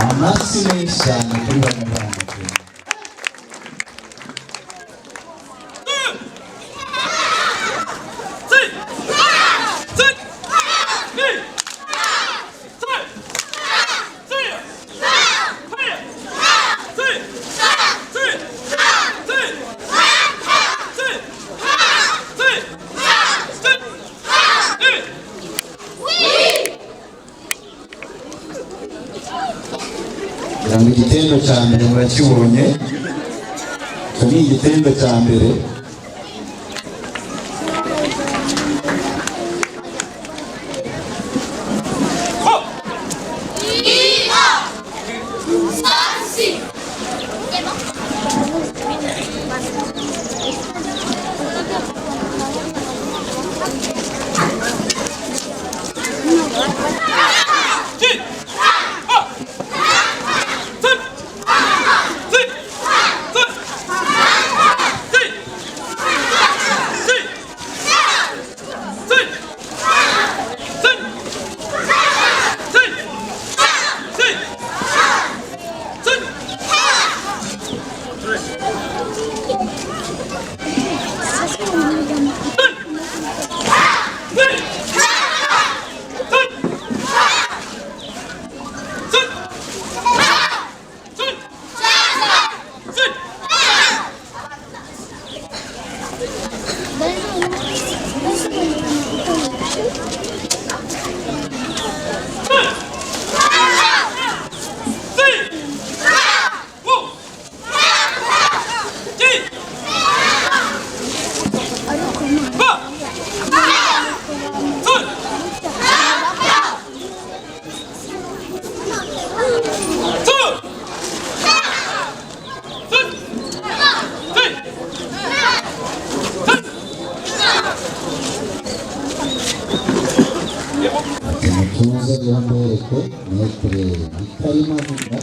Amazing sana kuri banyarwanda. Igitendo cya mbere murakibonye, ni igitendo cya mbere. Tumaze guhambereke metre itarimo vuga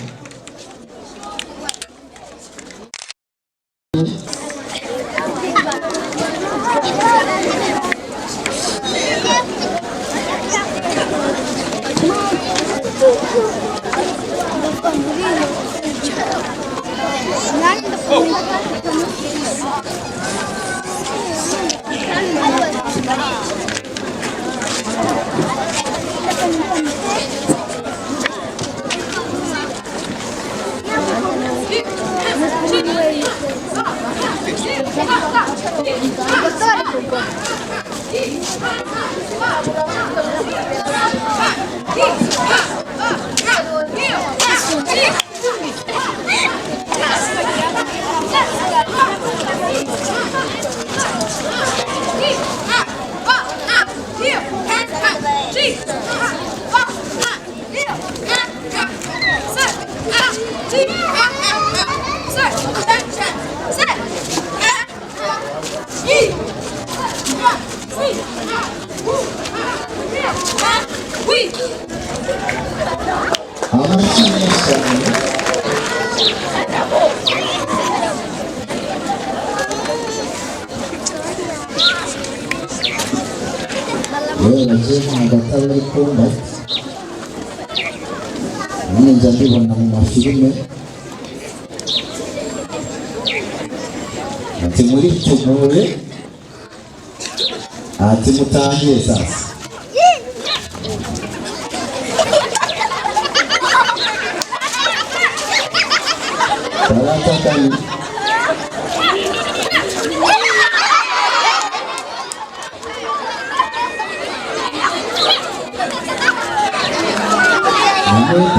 Nza mbibona mu mafilime ati muri tugoye ati mutangiye sasa baratakanye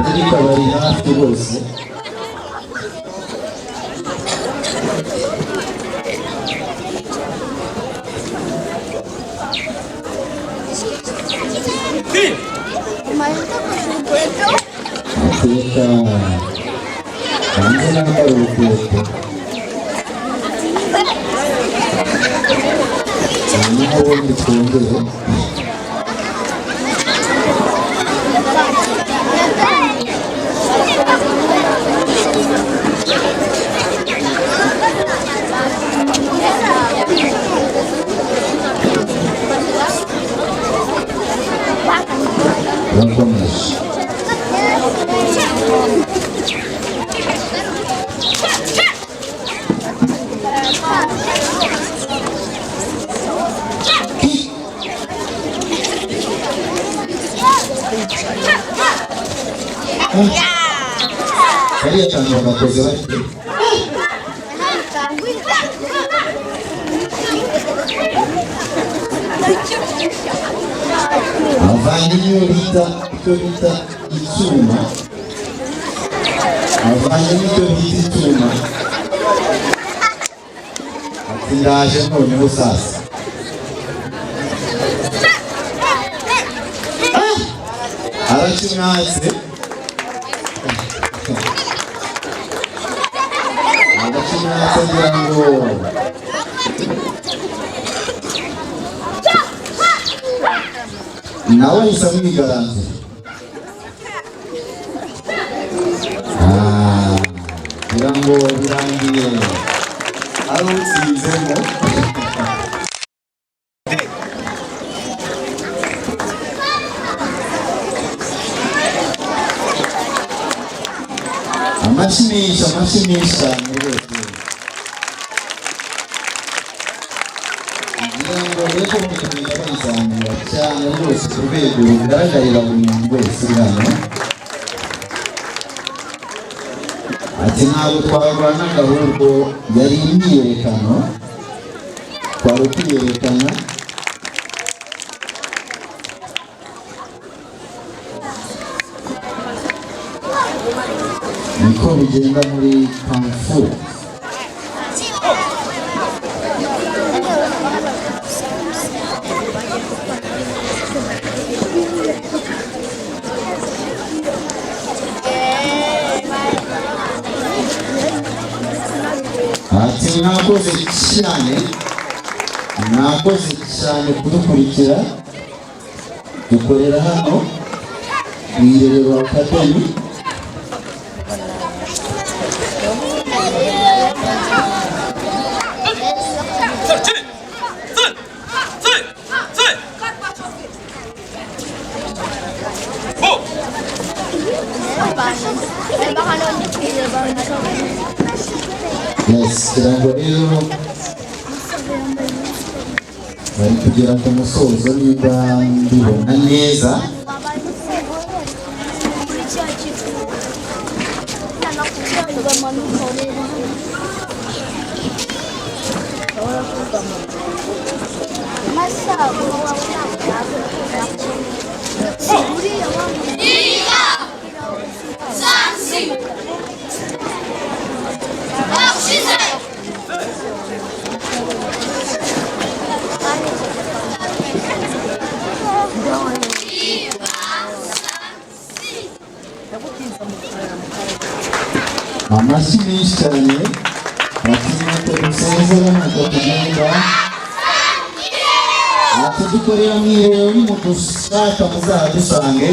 ariko bari hafi bose ateka hanze n'ambaye urukweto hanyuma ubundi twongere Kariya kantu bagakoze bafite avanye icyo bita icyuma ati ndaje noneho sasa arakimwatse kugira ngo nawe yisa mwigaranze kugira ngo birangiye ari utsinzemo amashimisha kugira ngo rero mukomeza kwizamura cyane rwose ku rwego rugaragarira buri muntu wese uri hano ati ntabwo twarwana ahubwo yari imyiyerekano twari ukwiyerekana niko bigenda muri Kung Fu ati mwakoze cyane kudukurikira dukorera hano mu Irerero Academy kugira ngo rero bari kugera ku musozo niba mbibona neza amashyi menshi cyane bakinyete gusezera nuko tugenda atudukorera mwirero nimudushaka muzadusange